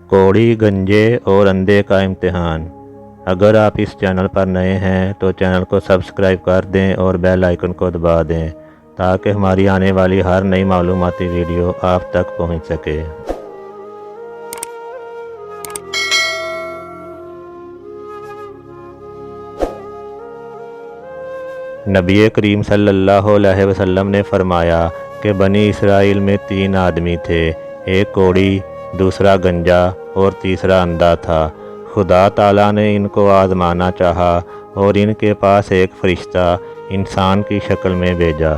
कोड़ी, गंजे और अंधे का इम्तिहान। अगर आप इस चैनल पर नए हैं तो चैनल को सब्सक्राइब कर दें और बेल आइकन को दबा दें ताकि हमारी आने वाली हर नई मालूमाती वीडियो आप तक पहुंच सके। नबी करीम सल्लल्लाहु अलैहि वसल्लम ने फरमाया कि बनी इसराइल में 3 आदमी थे, एक कोड़ी, दूसरा गंजा और तीसरा अंधा था। खुदा ताला ने इनको आजमाना चाहा और इनके पास एक फरिश्ता इंसान की शक्ल में भेजा।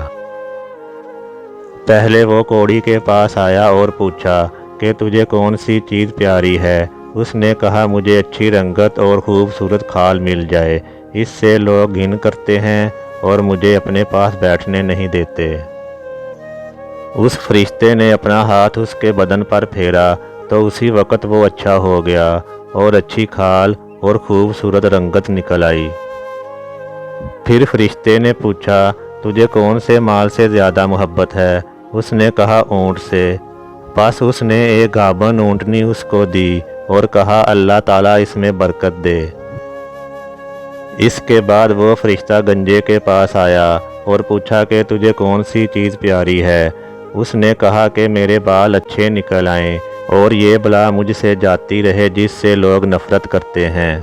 पहले वो कोड़ी के पास आया और पूछा कि तुझे कौन सी चीज़ प्यारी है। उसने कहा, मुझे अच्छी रंगत और खूबसूरत खाल मिल जाए, इससे लोग घिन करते हैं और मुझे अपने पास बैठने नहीं देते। उस फरिश्ते ने अपना हाथ उसके बदन पर फेरा तो उसी वक्त वो अच्छा हो गया और अच्छी खाल और खूबसूरत रंगत निकल आई। फिर फरिश्ते ने पूछा, तुझे कौन से माल से ज़्यादा मोहब्बत है। उसने कहा, ऊँट से। बस उसने एक गाभन ऊँटनी उसको दी और कहा, अल्लाह ताला इसमें बरकत दे। इसके बाद वो फरिश्ता गंजे के पास आया और पूछा कि तुझे कौन सी चीज़ प्यारी है। उसने कहा कि मेरे बाल अच्छे निकल आएं और ये बला मुझसे जाती रहे जिससे लोग नफ़रत करते हैं।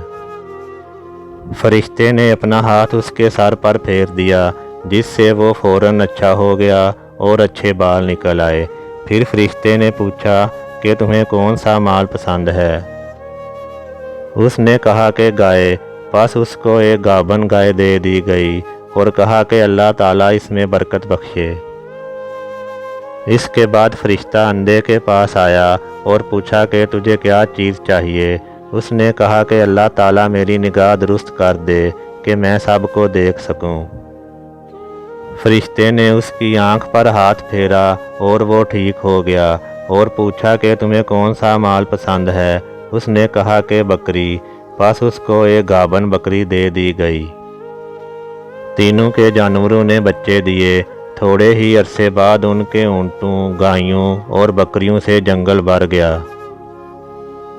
फरिश्ते ने अपना हाथ उसके सर पर फेर दिया जिससे वो फ़ौरन अच्छा हो गया और अच्छे बाल निकल आए। फिर फरिश्ते ने पूछा कि तुम्हें कौन सा माल पसंद है। उसने कहा कि गाय। बस उसको एक गाभन गाय दे दी गई और कहा कि अल्लाह ताला इसमें बरकत बख्शे। इसके बाद फरिश्ता अंधे के पास आया और पूछा कि तुझे क्या चीज़ चाहिए। उसने कहा कि अल्लाह ताला मेरी निगाह दुरुस्त कर दे कि मैं सबको देख सकूं। फरिश्ते ने उसकी आंख पर हाथ फेरा और वो ठीक हो गया और पूछा कि तुम्हें कौन सा माल पसंद है। उसने कहा कि बकरी। बस उसको एक गाभन बकरी दे दी गई। तीनों के जानवरों ने बच्चे दिए। थोड़े ही अरसे बाद उनके ऊँटों, गायों और बकरियों से जंगल भर गया।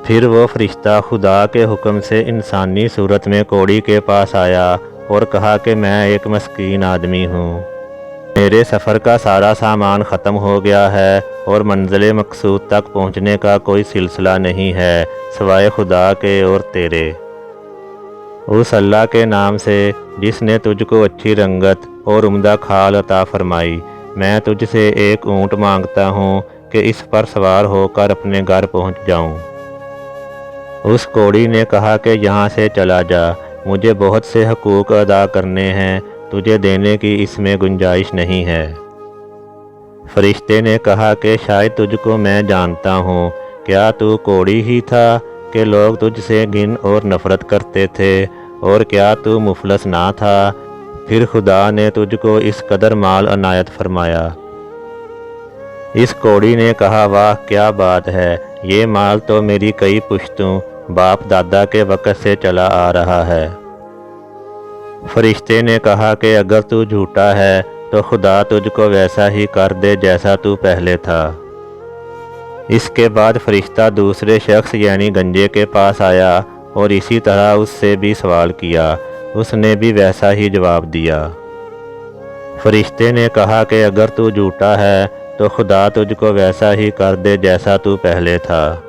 फिर वो फरिश्ता खुदा के हुक्म से इंसानी सूरत में कोड़ी के पास आया और कहा कि मैं एक मस्कीन आदमी हूँ। मेरे सफ़र का सारा सामान ख़त्म हो गया है और मंजिल मकसूद तक पहुँचने का कोई सिलसिला नहीं है सिवाय खुदा के और तेरे। उस अल्लाह के नाम से जिसने तुझको अच्छी रंगत और उम्दा खाल अता फरमाई, मैं तुझसे एक ऊँट मांगता हूँ कि इस पर सवार होकर अपने घर पहुँच जाऊँ। उस कोड़ी ने कहा कि यहाँ से चला जा, मुझे बहुत से हकूक़ अदा करने हैं, तुझे देने की इसमें गुंजाइश नहीं है। फरिश्ते ने कहा कि शायद तुझको मैं जानता हूँ, क्या तू कोड़ी ही था कि लोग तुझसे घिन और नफ़रत करते थे, और क्या तू मुफलस ना था, फिर खुदा ने तुझको इस कदर माल अनायत फरमाया। इस कोड़ी ने कहा, वाह क्या बात है, ये माल तो मेरी कई पुश्तों बाप दादा के वक़्त से चला आ रहा है। फरिश्ते ने कहा कि अगर तू झूठा है तो खुदा तुझको वैसा ही कर दे जैसा तू पहले था। इसके बाद फरिश्ता दूसरे शख्स यानी गंजे के पास आया और इसी तरह उससे भी सवाल किया। उसने भी वैसा ही जवाब दिया। फरिश्ते ने कहा कि अगर तू झूठा है तो खुदा तुझको वैसा ही कर दे जैसा तू पहले था।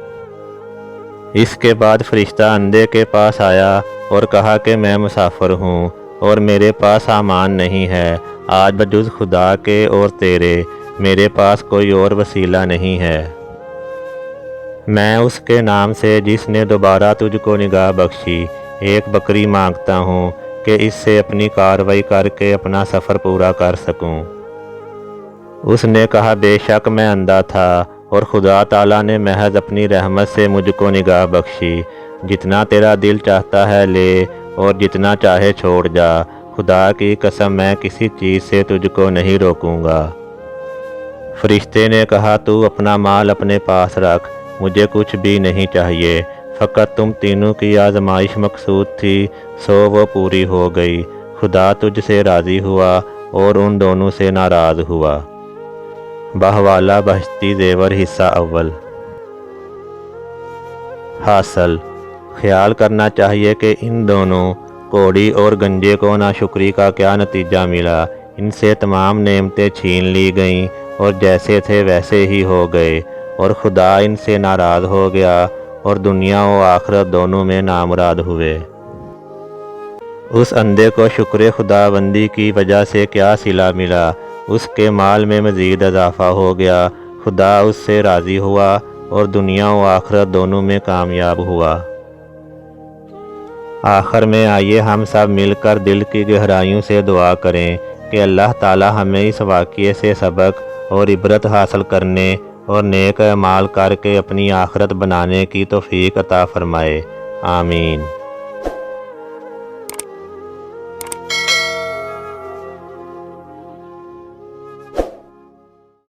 इसके बाद फरिश्ता अंधे के पास आया और कहा कि मैं मुसाफिर हूँ और मेरे पास सामान नहीं है, आज बजुज़ खुदा के और तेरे मेरे पास कोई और वसीला नहीं है। मैं उसके नाम से जिसने दोबारा तुझको निगाह बख्शी एक बकरी मांगता हूँ कि इससे अपनी कार्रवाई करके अपना सफ़र पूरा कर सकूँ। उसने कहा, बेशक मैं अंधा था और खुदा ताला ने महज अपनी रहमत से मुझको निगाह बख्शी। जितना तेरा दिल चाहता है ले और जितना चाहे छोड़ जा, खुदा की कसम मैं किसी चीज़ से तुझको नहीं रोकूंगा। फरिश्ते ने कहा, तू अपना माल अपने पास रख, मुझे कुछ भी नहीं चाहिए, फ़कत तुम तीनों की आजमाइश मकसूद थी सो वो पूरी हो गई। खुदा तुझसे राज़ी हुआ और उन दोनों से नाराज़ हुआ। بہوالا بہشتی زیور حصہ اول۔ حاصل خیال کرنا چاہیے کہ ان دونوں کوڑی اور گنجے کو ناشکری کا کیا نتیجہ ملا۔ ان سے تمام نعمتیں چھین لی گئیں اور جیسے تھے ویسے ہی ہو گئے، اور خدا ان سے ناراض ہو گیا اور دنیا و آخرت دونوں میں نامراد ہوئے۔ اس اندھے کو شکر خدا بندی کی وجہ سے کیا صلہ ملا؟ اس کے مال میں مزید اضافہ ہو گیا، خدا اس سے راضی ہوا اور دنیا و آخرت دونوں میں کامیاب ہوا۔ آخر میں آئیے ہم سب مل کر دل کی گہرائیوں سے دعا کریں کہ اللہ تعالی ہمیں اس واقعے سے سبق اور عبرت حاصل کرنے اور نیک اعمال کر کے اپنی آخرت بنانے کی توفیق عطا فرمائے۔ آمین۔